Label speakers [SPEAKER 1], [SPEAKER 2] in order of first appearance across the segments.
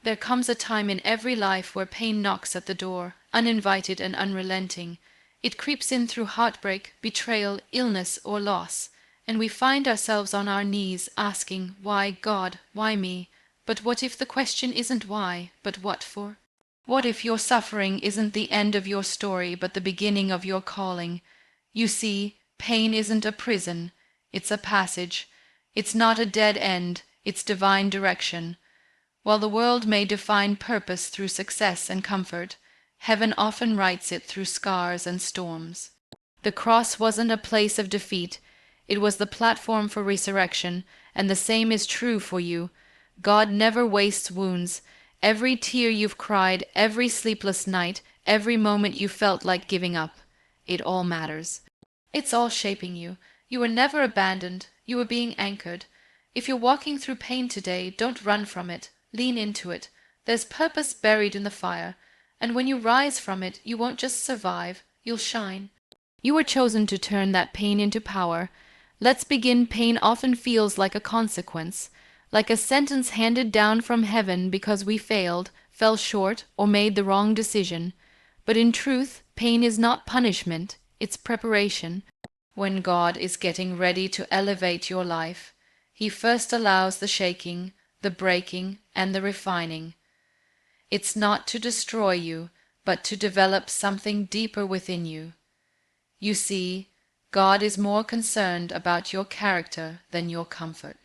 [SPEAKER 1] There comes a time in every life where pain knocks at the door, uninvited and unrelenting. It creeps in through heartbreak, betrayal, illness, or loss, and we find ourselves on our knees asking, "Why, God, why me?" But what if the question isn't why, but what for? What if your suffering isn't the end of your story, but the beginning of your calling? You see, pain isn't a prison, it's a passage. It's not a dead end, it's divine direction. While the world may define purpose through success and comfort, heaven often writes it through scars and storms. The cross wasn't a place of defeat, it was the platform for resurrection, and the same is true for you. God never wastes wounds. Every tear you've cried, every sleepless night, every moment you felt like giving up, it all matters. It's all shaping you. You were never abandoned, you were being anchored. If you're walking through pain today, don't run from it. Lean into it. There's purpose buried in the fire, and when you rise from it, you won't just survive, you'll shine. You were chosen to turn that pain into power. Let's begin. Pain often feels like a consequence, like a sentence handed down from heaven because we failed, fell short, or made the wrong decision. But in truth, pain is not punishment, it's preparation. When God is getting ready to elevate your life, He first allows the shaking, the breaking, and the refining. It's not to destroy you, but to develop something deeper within you. You see, God is more concerned about your character than your comfort.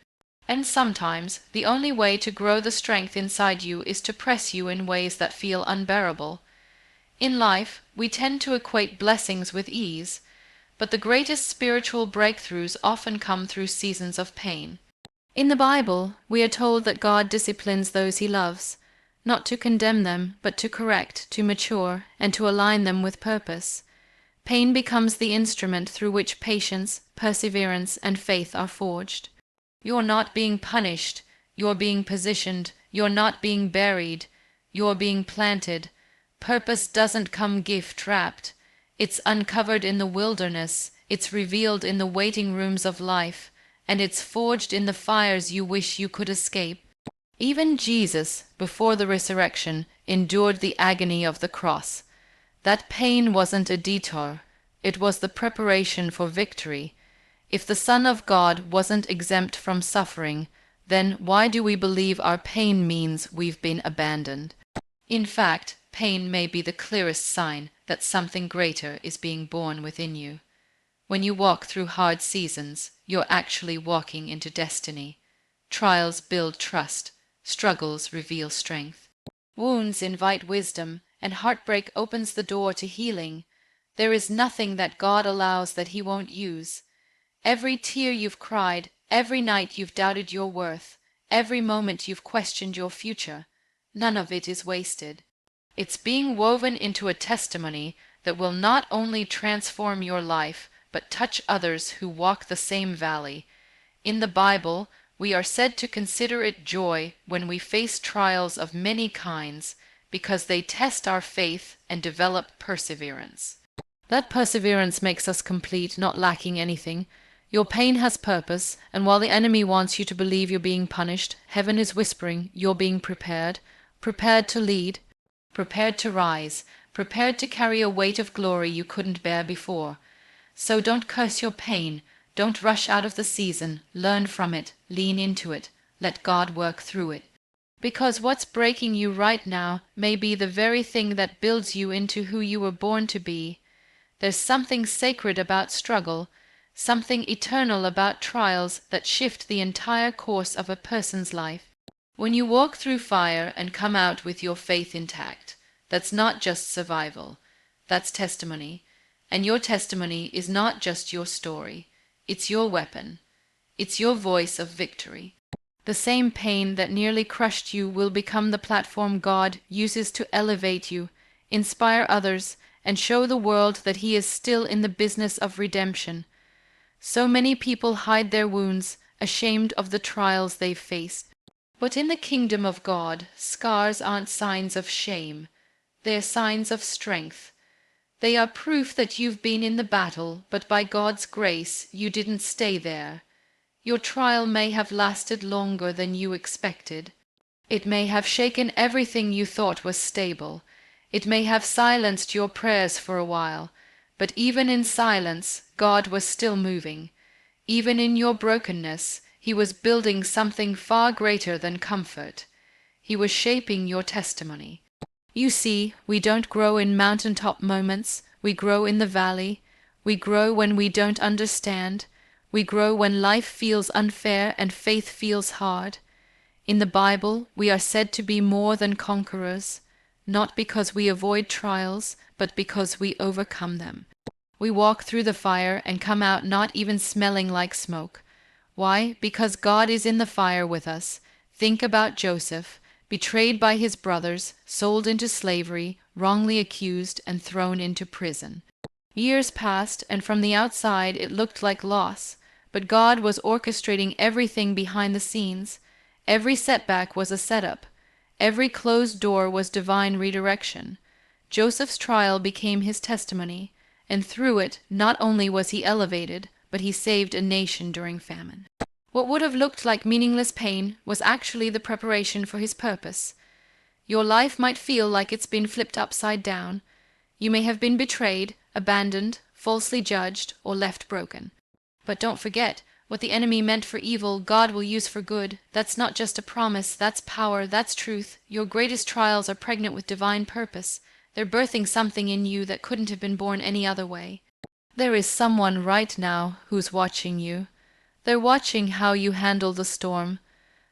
[SPEAKER 1] And sometimes the only way to grow the strength inside you is to press you in ways that feel unbearable. In life, we tend to equate blessings with ease, but the greatest spiritual breakthroughs often come through seasons of pain. In the Bible, we are told that God disciplines those He loves, not to condemn them, but to correct, to mature, and to align them with purpose. Pain becomes the instrument through which patience, perseverance, and faith are forged. You're not being punished, you're being positioned, you're not being buried, you're being planted. Purpose doesn't come gift-wrapped. It's uncovered in the wilderness, it's revealed in the waiting rooms of life, and it's forged in the fires you wish you could escape. Even Jesus, before the resurrection, endured the agony of the cross. That pain wasn't a detour, it was the preparation for victory. If the Son of God wasn't exempt from suffering, then why do we believe our pain means we've been abandoned? In fact, pain may be the clearest sign that something greater is being born within you. When you walk through hard seasons, you're actually walking into destiny. Trials build trust, struggles reveal strength. Wounds invite wisdom, and heartbreak opens the door to healing. There is nothing that God allows that He won't use. Every tear you've cried, every night you've doubted your worth, every moment you've questioned your future, none of it is wasted. It's being woven into a testimony that will not only transform your life, but touch others who walk the same valley. In the Bible, we are said to consider it joy when we face trials of many kinds, because they test our faith and develop perseverance. That perseverance makes us complete, not lacking anything. Your pain has purpose, and while the enemy wants you to believe you're being punished, heaven is whispering you're being prepared, prepared to lead, prepared to rise, prepared to carry a weight of glory you couldn't bear before. So don't curse your pain, don't rush out of the season, learn from it, lean into it, let God work through it. Because what's breaking you right now may be the very thing that builds you into who you were born to be. There's something sacred about struggle, something eternal about trials that shift the entire course of a person's life. When you walk through fire and come out with your faith intact, that's not just survival, that's testimony. And your testimony is not just your story, it's your weapon, it's your voice of victory. The same pain that nearly crushed you will become the platform God uses to elevate you, inspire others, and show the world that He is still in the business of redemption. So many people hide their wounds, ashamed of the trials they've faced. But in the kingdom of God, scars aren't signs of shame. They're signs of strength. They are proof that you've been in the battle, but by God's grace you didn't stay there. Your trial may have lasted longer than you expected. It may have shaken everything you thought was stable. It may have silenced your prayers for a while. But even in silence, God was still moving. Even in your brokenness, He was building something far greater than comfort. He was shaping your testimony. You see, we don't grow in mountaintop moments. We grow in the valley. We grow when we don't understand. We grow when life feels unfair and faith feels hard. In the Bible, we are said to be more than conquerors, not because we avoid trials, but because we overcome them. We walk through the fire and come out not even smelling like smoke. Why? Because God is in the fire with us. Think about Joseph, betrayed by his brothers, sold into slavery, wrongly accused, and thrown into prison. Years passed, and from the outside it looked like loss, but God was orchestrating everything behind the scenes. Every setback was a setup. Every closed door was divine redirection. Joseph's trial became his testimony, and through it not only was he elevated, but he saved a nation during famine. What would have looked like meaningless pain was actually the preparation for his purpose. Your life might feel like it's been flipped upside down. You may have been betrayed, abandoned, falsely judged, or left broken. But don't forget, what the enemy meant for evil, God will use for good. That's not just a promise, that's power, that's truth. Your greatest trials are pregnant with divine purpose. They're birthing something in you that couldn't have been born any other way. There is someone right now who's watching you. They're watching how you handle the storm.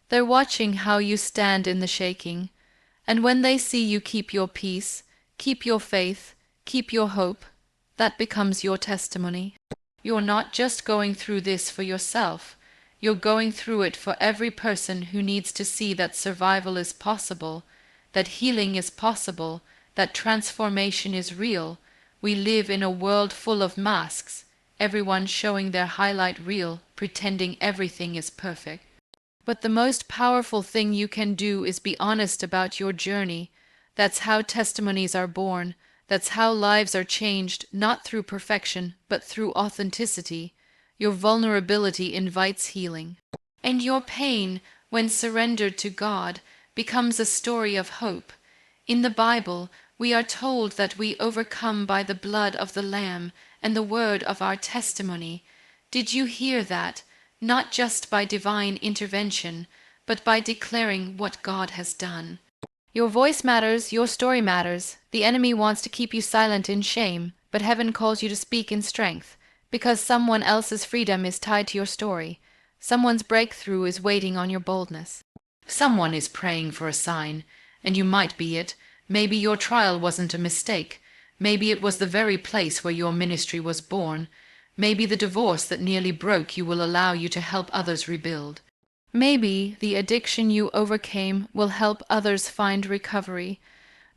[SPEAKER 1] They're watching how you stand in the shaking. And when they see you keep your peace, keep your faith, keep your hope, that becomes your testimony. You're not just going through this for yourself. You're going through it for every person who needs to see that survival is possible, that healing is possible, that transformation is real. We live in a world full of masks, everyone showing their highlight reel, pretending everything is perfect. But the most powerful thing you can do is be honest about your journey. That's how testimonies are born. That's how lives are changed, not through perfection, but through authenticity. Your vulnerability invites healing. And your pain, when surrendered to God, becomes a story of hope. In the Bible, we are told that we overcome by the blood of the Lamb and the word of our testimony. Did you hear that? Not just by divine intervention, but by declaring what God has done. Your voice matters, your story matters. The enemy wants to keep you silent in shame, but heaven calls you to speak in strength, because someone else's freedom is tied to your story. Someone's breakthrough is waiting on your boldness. Someone is praying for a sign, and you might be it. Maybe your trial wasn't a mistake. Maybe it was the very place where your ministry was born. Maybe the divorce that nearly broke you will allow you to help others rebuild. Maybe the addiction you overcame will help others find recovery.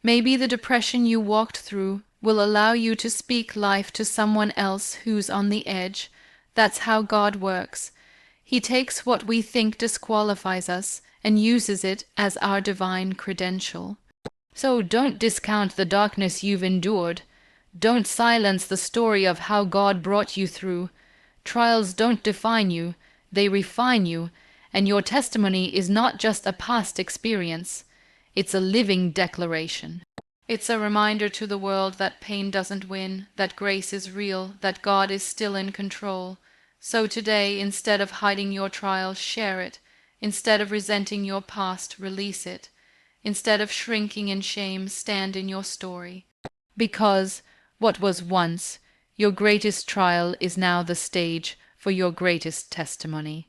[SPEAKER 1] Maybe the depression you walked through will allow you to speak life to someone else who's on the edge. That's how God works. He takes what we think disqualifies us and uses it as our divine credential. So don't discount the darkness you've endured. Don't silence the story of how God brought you through. Trials don't define you, they refine you, and your testimony is not just a past experience. It's a living declaration. It's a reminder to the world that pain doesn't win, that grace is real, that God is still in control. So today, instead of hiding your trial, share it. Instead of resenting your past, release it. Instead of shrinking in shame, stand in your story. Because what was once your greatest trial is now the stage for your greatest testimony.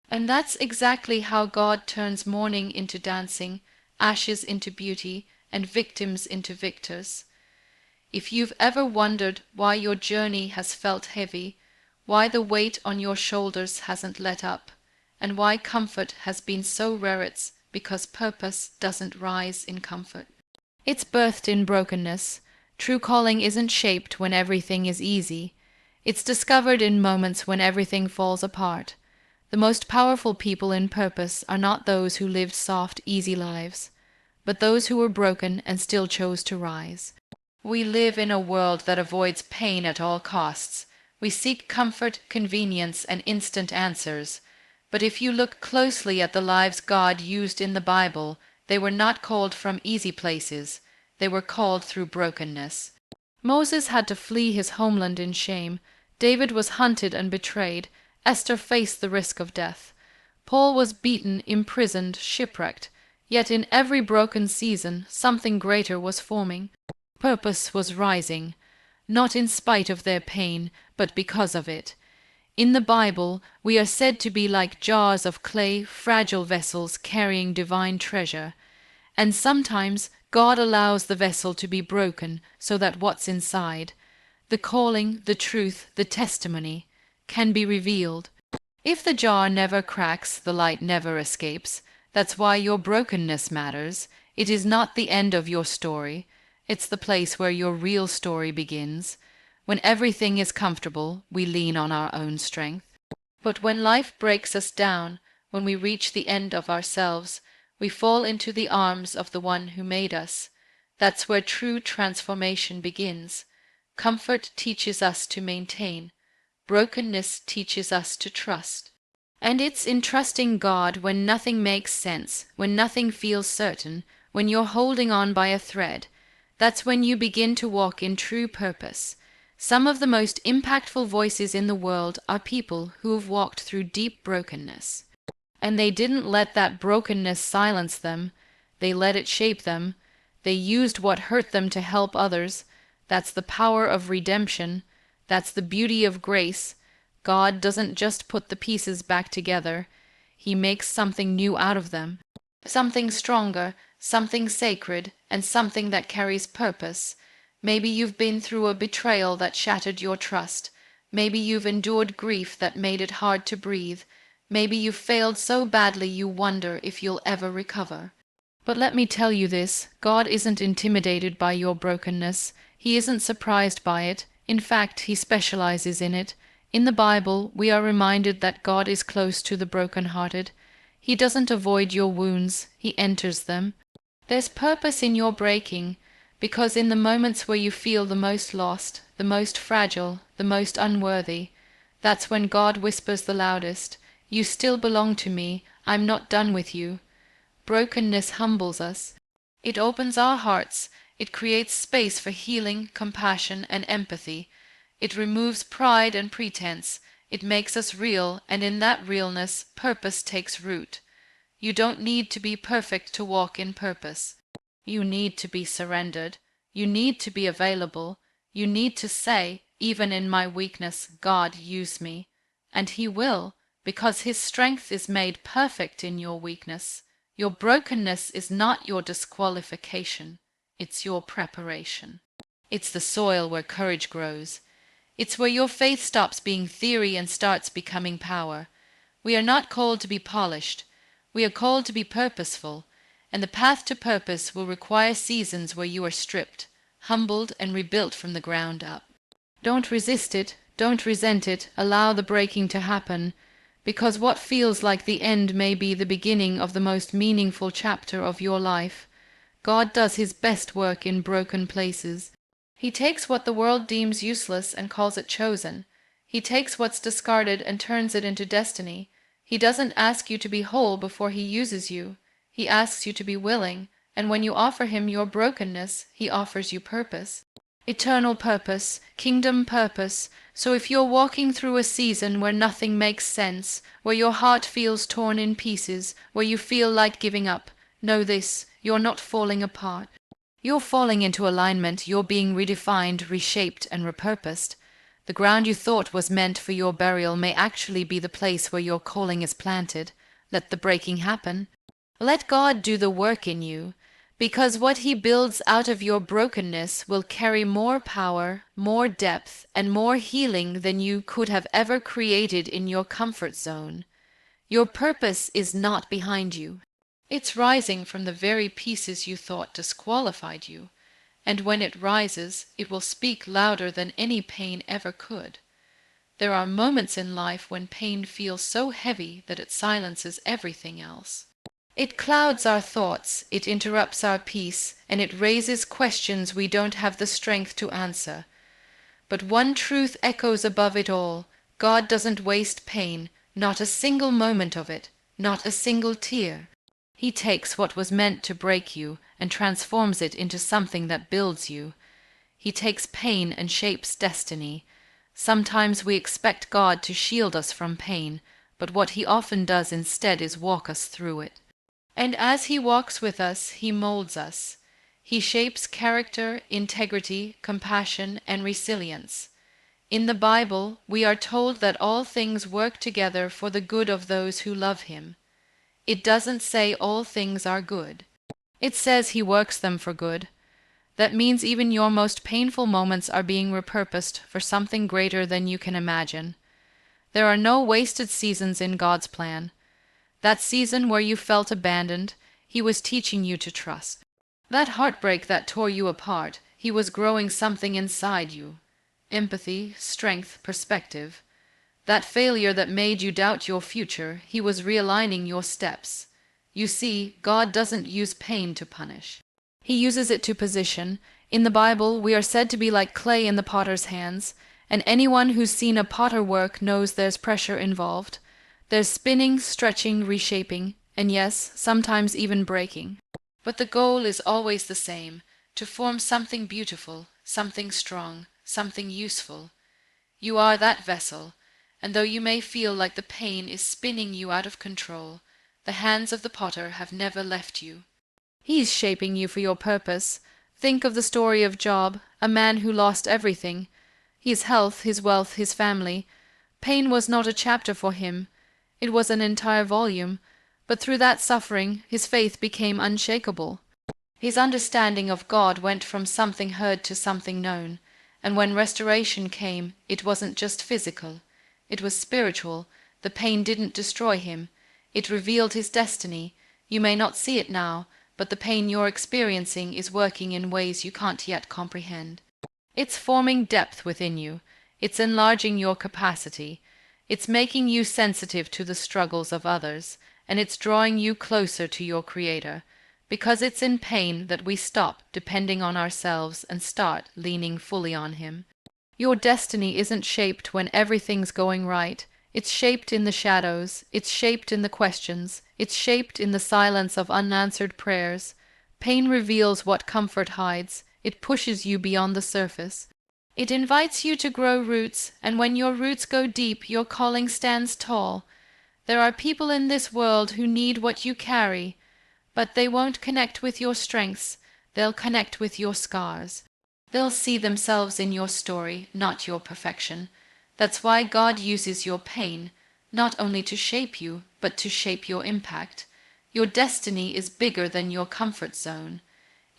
[SPEAKER 1] And that's exactly how God turns mourning into dancing, ashes into beauty, and victims into victors. If you've ever wondered why your journey has felt heavy, why the weight on your shoulders hasn't let up, and why comfort has been so rare, it's because purpose doesn't rise in comfort. It's birthed in brokenness. True calling isn't shaped when everything is easy. It's discovered in moments when everything falls apart. The most powerful people in purpose are not those who lived soft, easy lives, but those who were broken and still chose to rise. We live in a world that avoids pain at all costs. We seek comfort, convenience, and instant answers. But if you look closely at the lives God used in the Bible, They were not called from easy places. They were called through brokenness. Moses had to flee his homeland in shame. David was hunted and betrayed. Esther faced the risk of death. Paul was beaten, imprisoned, shipwrecked. Yet in every broken season, something greater was forming. Purpose was rising, not in spite of their pain, but because of it. In the Bible, we are said to be like jars of clay, fragile vessels carrying divine treasure. And sometimes God allows the vessel to be broken so that what's inside, the calling, the truth, the testimony, can be revealed. If the jar never cracks, the light never escapes. That's why your brokenness matters. It is not the end of your story. It's the place where your real story begins. When everything is comfortable, we lean on our own strength. But when life breaks us down, when we reach the end of ourselves, we fall into the arms of the one who made us. That's where true transformation begins. Comfort teaches us to maintain. Brokenness teaches us to trust. And it's in trusting God when nothing makes sense, when nothing feels certain, when you're holding on by a thread. That's when you begin to walk in true purpose. Some of the most impactful voices in the world are people who have walked through deep brokenness. And they didn't let that brokenness silence them. They let it shape them. They used what hurt them to help others. That's the power of redemption. That's the beauty of grace. God doesn't just put the pieces back together. He makes something new out of them. Something stronger, something sacred, and something that carries purpose. Maybe you've been through a betrayal that shattered your trust. Maybe you've endured grief that made it hard to breathe. Maybe you've failed so badly you wonder if you'll ever recover. But let me tell you this, God isn't intimidated by your brokenness. He isn't surprised by it. In fact, He specializes in it. In the Bible, we are reminded that God is close to the brokenhearted. He doesn't avoid your wounds, He enters them. There's purpose in your breaking, because in the moments where you feel the most lost, the most fragile, the most unworthy, that's when God whispers the loudest, "You still belong to me, I'm not done with you." Brokenness humbles us. It opens our hearts. It creates space for healing, compassion, and empathy. It removes pride and pretense. It makes us real, and in that realness, purpose takes root. You don't need to be perfect to walk in purpose. You need to be surrendered. You need to be available. You need to say, even in my weakness, God, use me. And He will, because His strength is made perfect in your weakness. Your brokenness is not your disqualification. It's your preparation. It's the soil where courage grows. It's where your faith stops being theory and starts becoming power. We are not called to be polished. We are called to be purposeful, and the path to purpose will require seasons where you are stripped, humbled, and rebuilt from the ground up. Don't resist it, don't resent it, allow the breaking to happen, because what feels like the end may be the beginning of the most meaningful chapter of your life. God does His best work in broken places. He takes what the world deems useless and calls it chosen. He takes what's discarded and turns it into destiny. He doesn't ask you to be whole before He uses you. He asks you to be willing, and when you offer Him your brokenness, He offers you purpose. Eternal purpose, kingdom purpose. So if you're walking through a season where nothing makes sense, where your heart feels torn in pieces, where you feel like giving up, know this, you're not falling apart. You're falling into alignment, you're being redefined, reshaped, and repurposed. The ground you thought was meant for your burial may actually be the place where your calling is planted. Let the breaking happen. Let God do the work in you, because what He builds out of your brokenness will carry more power, more depth, and more healing than you could have ever created in your comfort zone. Your purpose is not behind you. It's rising from the very pieces you thought disqualified you, and when it rises, it will speak louder than any pain ever could. There are moments in life when pain feels so heavy that it silences everything else. It clouds our thoughts, it interrupts our peace, and it raises questions we don't have the strength to answer. But one truth echoes above it all: God doesn't waste pain, not a single moment of it, not a single tear. He takes what was meant to break you and transforms it into something that builds you. He takes pain and shapes destiny. Sometimes we expect God to shield us from pain, but what He often does instead is walk us through it. And as He walks with us, He molds us. He shapes character, integrity, compassion, and resilience. In the Bible, we are told that all things work together for the good of those who love Him. It doesn't say all things are good. It says He works them for good. That means even your most painful moments are being repurposed for something greater than you can imagine. There are no wasted seasons in God's plan. That season where you felt abandoned, He was teaching you to trust. That heartbreak that tore you apart, He was growing something inside you. Empathy, strength, perspective. That failure that made you doubt your future, He was realigning your steps. You see, God doesn't use pain to punish. He uses it to position. In the Bible, we are said to be like clay in the potter's hands, and anyone who's seen a potter work knows there's pressure involved. There's spinning, stretching, reshaping, and yes, sometimes even breaking. But the goal is always the same, to form something beautiful, something strong, something useful. You are that vessel, and though you may feel like the pain is spinning you out of control, the hands of the potter have never left you. He's shaping you for your purpose. Think of the story of Job, a man who lost everything. His health, his wealth, his family. Pain was not a chapter for him. It was an entire volume. But through that suffering, his faith became unshakable. His understanding of God went from something heard to something known. And when restoration came, it wasn't just physical. It was spiritual. The pain didn't destroy him. It revealed his destiny. You may not see it now, but the pain you're experiencing is working in ways you can't yet comprehend. It's forming depth within you. It's enlarging your capacity. It's making you sensitive to the struggles of others, and it's drawing you closer to your Creator, because it's in pain that we stop depending on ourselves and start leaning fully on Him. Your destiny isn't shaped when everything's going right. It's shaped in the shadows. It's shaped in the questions. It's shaped in the silence of unanswered prayers. Pain reveals what comfort hides. It pushes you beyond the surface. It invites you to grow roots, and when your roots go deep, your calling stands tall. There are people in this world who need what you carry, but they won't connect with your strengths. They'll connect with your scars. They'll see themselves in your story, not your perfection. That's why God uses your pain, not only to shape you, but to shape your impact. Your destiny is bigger than your comfort zone.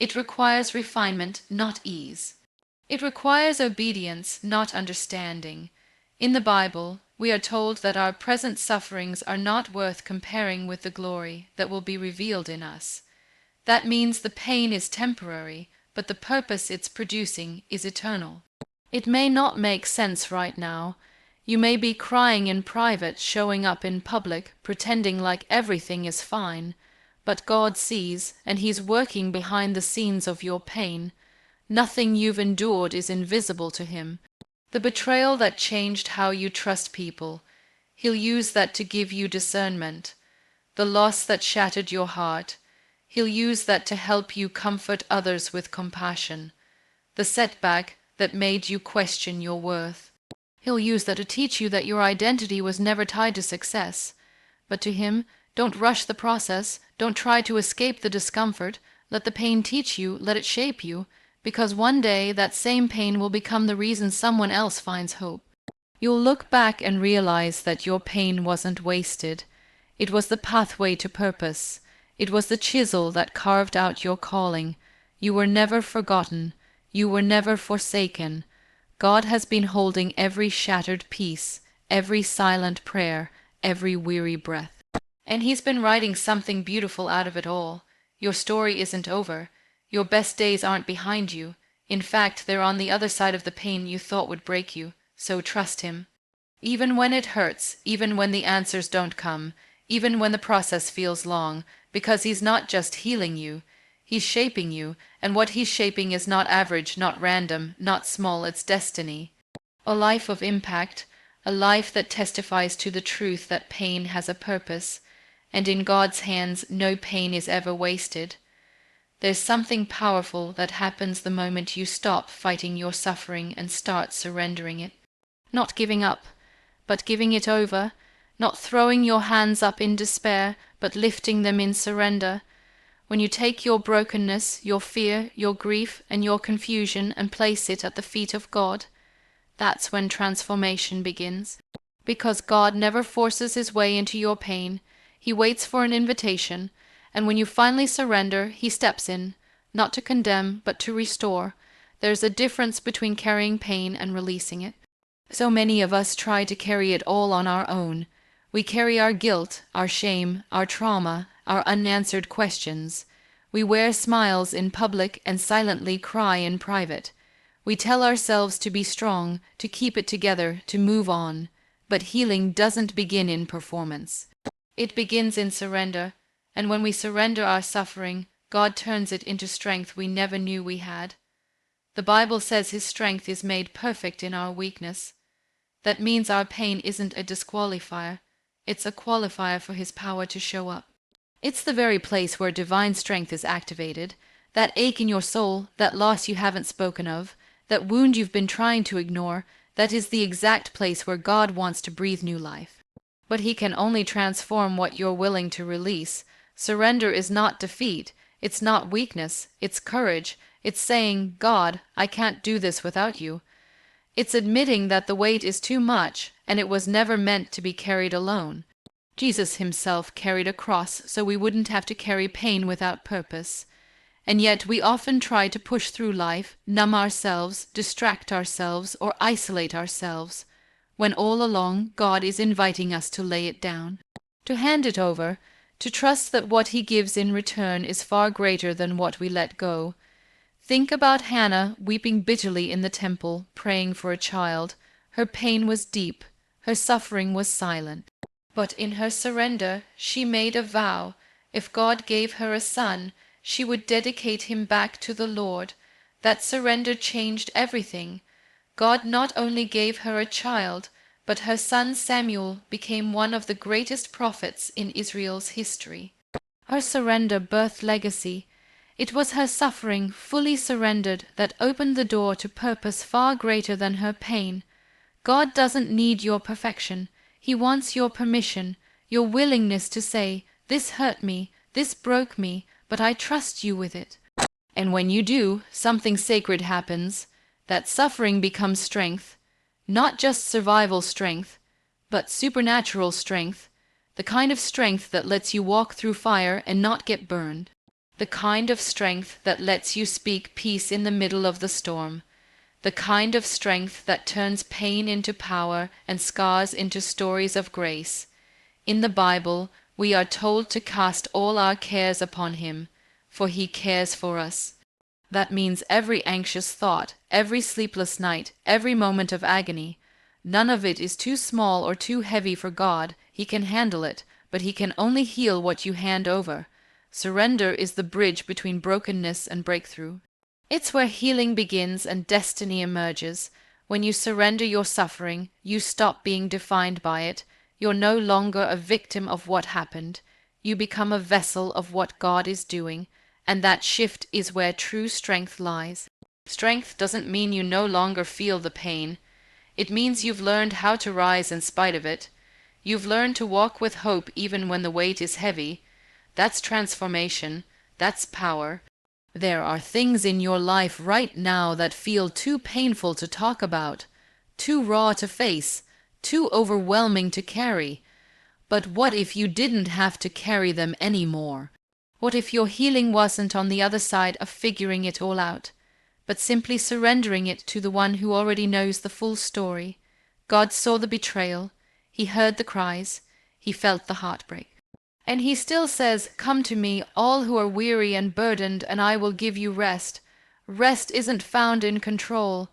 [SPEAKER 1] It requires refinement, not ease. It requires obedience, not understanding. In the Bible, we are told that our present sufferings are not worth comparing with the glory that will be revealed in us. That means the pain is temporary, but the purpose it's producing is eternal. It may not make sense right now. You may be crying in private, showing up in public, pretending like everything is fine. But God sees, and He's working behind the scenes of your pain. Nothing you've endured is invisible to Him. The betrayal that changed how you trust people, He'll use that to give you discernment. The loss that shattered your heart, He'll use that to help you comfort others with compassion. The setback that made you question your worth, He'll use that to teach you that your identity was never tied to success. But to Him, don't rush the process, don't try to escape the discomfort. Let the pain teach you, let it shape you, because one day that same pain will become the reason someone else finds hope. You'll look back and realize that your pain wasn't wasted. It was the pathway to purpose. It was the chisel that carved out your calling. You were never forgotten. You were never forsaken. God has been holding every shattered piece, every silent prayer, every weary breath. And He's been writing something beautiful out of it all. Your story isn't over. Your best days aren't behind you. In fact, they're on the other side of the pain you thought would break you. So trust Him. Even when it hurts, even when the answers don't come, even when the process feels long, because He's not just healing you, He's shaping you, and what He's shaping is not average, not random, not small, it's destiny. A life of impact, a life that testifies to the truth that pain has a purpose, and in God's hands no pain is ever wasted. There's something powerful that happens the moment you stop fighting your suffering and start surrendering it. Not giving up, but giving it over, not throwing your hands up in despair, but lifting them in surrender. When you take your brokenness, your fear, your grief, and your confusion and place it at the feet of God, that's when transformation begins. Because God never forces his way into your pain, he waits for an invitation, and when you finally surrender, he steps in, not to condemn, but to restore. There's a difference between carrying pain and releasing it. So many of us try to carry it all on our own. We carry our guilt, our shame, our trauma, our unanswered questions. We wear smiles in public and silently cry in private. We tell ourselves to be strong, to keep it together, to move on. But healing doesn't begin in performance. It begins in surrender, and when we surrender our suffering, God turns it into strength we never knew we had. The Bible says his strength is made perfect in our weakness. That means our pain isn't a disqualifier, it's a qualifier for his power to show up. It's the very place where divine strength is activated, that ache in your soul, that loss you haven't spoken of, that wound you've been trying to ignore, that is the exact place where God wants to breathe new life. But he can only transform what you're willing to release. Surrender is not defeat, it's not weakness, it's courage. It's saying, God, I can't do this without you. It's admitting that the weight is too much, and it was never meant to be carried alone. Jesus himself carried a cross so we wouldn't have to carry pain without purpose. And yet we often try to push through life, numb ourselves, distract ourselves, or isolate ourselves, when all along God is inviting us to lay it down, to hand it over, to trust that what he gives in return is far greater than what we let go. Think about Hannah weeping bitterly in the temple, praying for a child. Her pain was deep, her suffering was silent. But in her surrender, she made a vow. If God gave her a son, she would dedicate him back to the Lord. That surrender changed everything. God not only gave her a child, but her son Samuel became one of the greatest prophets in Israel's history. Her surrender birthed legacy. It was her suffering, fully surrendered, that opened the door to purpose far greater than her pain. God doesn't need your perfection. He wants your permission, your willingness to say, "This hurt me, this broke me, but I trust you with it." And when you do, something sacred happens. That suffering becomes strength, not just survival strength, but supernatural strength, the kind of strength that lets you walk through fire and not get burned. The kind of strength that lets you speak peace in the middle of the storm. The kind of strength that turns pain into power and scars into stories of grace. In the Bible, we are told to cast all our cares upon him, for he cares for us. That means every anxious thought, every sleepless night, every moment of agony. None of it is too small or too heavy for God. He can handle it, but he can only heal what you hand over. Surrender is the bridge between brokenness and breakthrough. It's where healing begins and destiny emerges. When you surrender your suffering, you stop being defined by it. You're no longer a victim of what happened. You become a vessel of what God is doing, and that shift is where true strength lies. Strength doesn't mean you no longer feel the pain. It means you've learned how to rise in spite of it. You've learned to walk with hope even when the weight is heavy. That's transformation. That's power. There are things in your life right now that feel too painful to talk about, too raw to face, too overwhelming to carry. But what if you didn't have to carry them anymore? What if your healing wasn't on the other side of figuring it all out, but simply surrendering it to the one who already knows the full story? God saw the betrayal, he heard the cries, he felt the heartbreak. And he still says, "Come to me, all who are weary and burdened, and I will give you rest." Rest isn't found in control.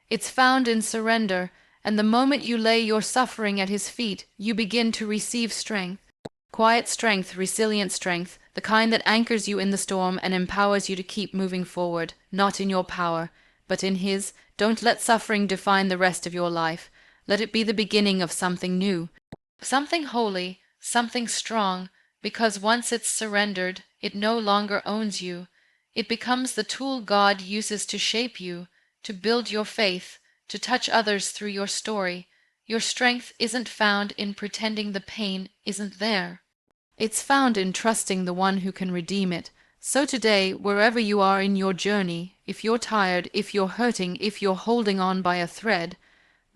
[SPEAKER 1] It's found in surrender, and the moment you lay your suffering at his feet, you begin to receive strength. Quiet strength, resilient strength, the kind that anchors you in the storm and empowers you to keep moving forward, not in your power, but in his. Don't let suffering define the rest of your life. Let it be the beginning of something new, something holy, something strong, because once it's surrendered, it no longer owns you. It becomes the tool God uses to shape you, to build your faith, to touch others through your story. Your strength isn't found in pretending the pain isn't there. It's found in trusting the one who can redeem it. So today, wherever you are in your journey, if you're tired, if you're hurting, if you're holding on by a thread,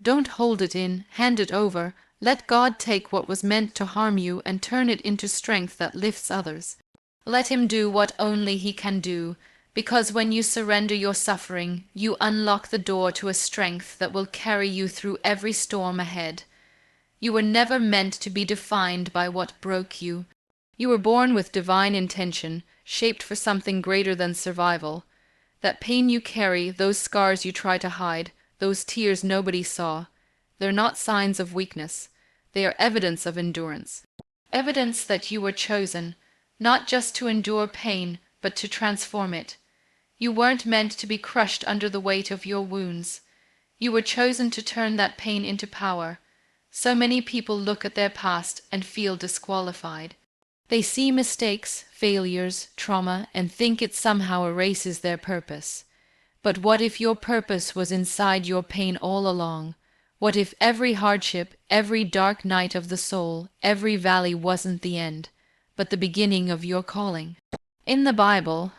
[SPEAKER 1] don't hold it in, hand it over. Let God take what was meant to harm you and turn it into strength that lifts others. Let Him do what only He can do, because when you surrender your suffering, you unlock the door to a strength that will carry you through every storm ahead. You were never meant to be defined by what broke you. You were born with divine intention, shaped for something greater than survival. That pain you carry, those scars you try to hide, those tears nobody saw, they're not signs of weakness. They are evidence of endurance. Evidence that you were chosen, not just to endure pain, but to transform it. You weren't meant to be crushed under the weight of your wounds. You were chosen to turn that pain into power. So many people look at their past and feel disqualified. They see mistakes, failures, trauma, and think it somehow erases their purpose. But what if your purpose was inside your pain all along? What if every hardship, every dark night of the soul, every valley wasn't the end, but the beginning of your calling? In the Bible,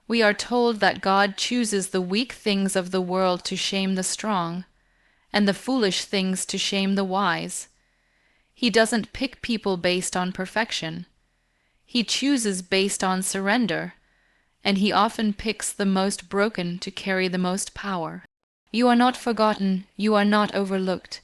[SPEAKER 1] we are told that God chooses the weak things of the world to shame the strong, and the foolish things to shame the wise. He doesn't pick people based on perfection. He chooses based on surrender, and He often picks the most broken to carry the most power. You are not forgotten, you are not overlooked.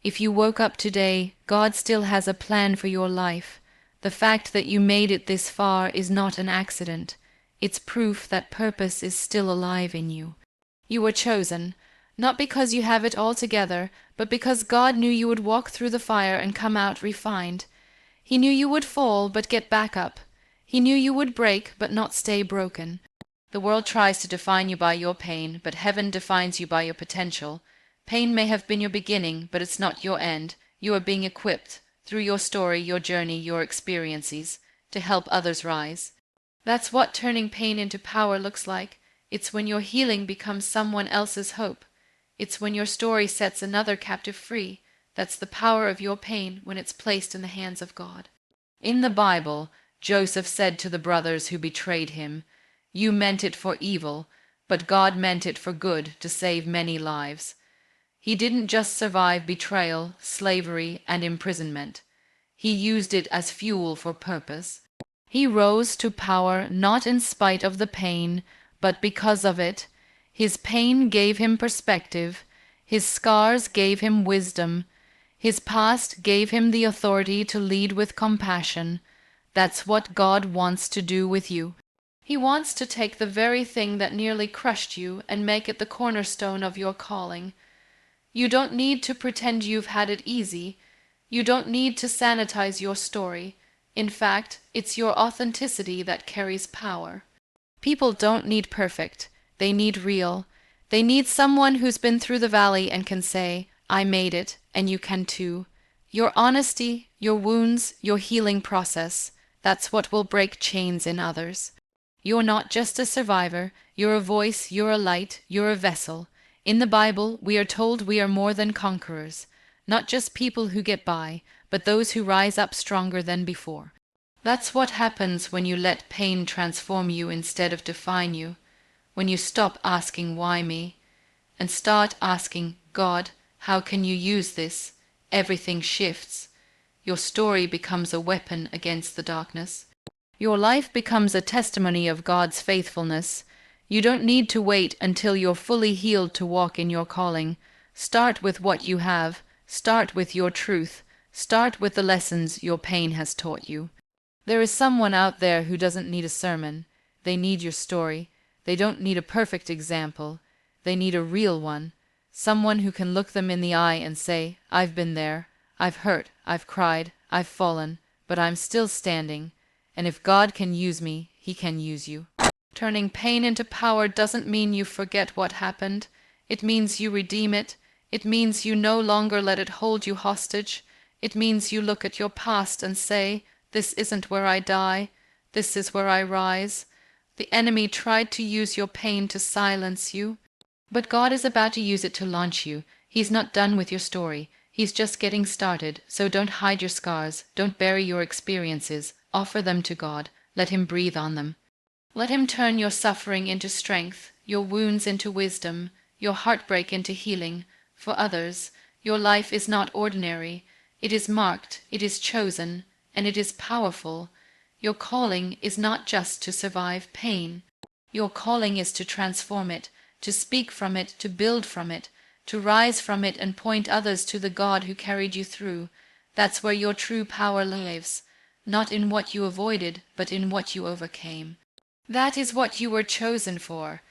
[SPEAKER 1] If you woke up today, God still has a plan for your life. The fact that you made it this far is not an accident. It's proof that purpose is still alive in you. You were chosen, not because you have it all together, but because God knew you would walk through the fire and come out refined. He knew you would fall, but get back up. He knew you would break, but not stay broken. The world tries to define you by your pain, but heaven defines you by your potential. Pain may have been your beginning, but it's not your end. You are being equipped, through your story, your journey, your experiences, to help others rise. That's what turning pain into power looks like. It's when your healing becomes someone else's hope. It's when your story sets another captive free. That's the power of your pain when it's placed in the hands of God. In the Bible, Joseph said to the brothers who betrayed him, "You meant it for evil, but God meant it for good to save many lives." He didn't just survive betrayal, slavery, and imprisonment. He used it as fuel for purpose. He rose to power not in spite of the pain, but because of it. His pain gave him perspective. His scars gave him wisdom. His past gave him the authority to lead with compassion. That's what God wants to do with you. He wants to take the very thing that nearly crushed you and make it the cornerstone of your calling. You don't need to pretend you've had it easy. You don't need to sanitize your story. In fact, it's your authenticity that carries power. People don't need perfect. They need real. They need someone who's been through the valley and can say, "I made it, and you can too." Your honesty, your wounds, your healing process, that's what will break chains in others. You're not just a survivor, you're a voice, you're a light, you're a vessel. In the Bible, we are told we are more than conquerors, not just people who get by, but those who rise up stronger than before. That's what happens when you let pain transform you instead of define you, when you stop asking why me, and start asking, God, how can you use this? Everything shifts. Your story becomes a weapon against the darkness. Your life becomes a testimony of God's faithfulness. You don't need to wait until you're fully healed to walk in your calling. Start with what you have. Start with your truth. Start with the lessons your pain has taught you. There is someone out there who doesn't need a sermon. They need your story. They don't need a perfect example. They need a real one. Someone who can look them in the eye and say, "I've been there. I've hurt. I've cried. I've fallen. But I'm still standing. And if God can use me, He can use you." Turning pain into power doesn't mean you forget what happened. It means you redeem it. It means you no longer let it hold you hostage. It means you look at your past and say, This isn't where I die. This is where I rise. The enemy tried to use your pain to silence you, but God is about to use it to launch you. He's not done with your story. He's just getting started, so don't hide your scars. Don't bury your experiences. Offer them to God. Let Him breathe on them. Let Him turn your suffering into strength, your wounds into wisdom, your heartbreak into healing. For others, your life is not ordinary. It is marked, it is chosen, and it is powerful. Your calling is not just to survive pain. Your calling is to transform it, to speak from it, to build from it, to rise from it and point others to the God who carried you through. That's where your true power lives, not in what you avoided, but in what you overcame. That is what you were chosen for,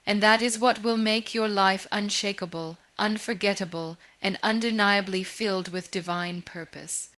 [SPEAKER 1] and that is what will make your life unshakable, unforgettable, and undeniably filled with divine purpose.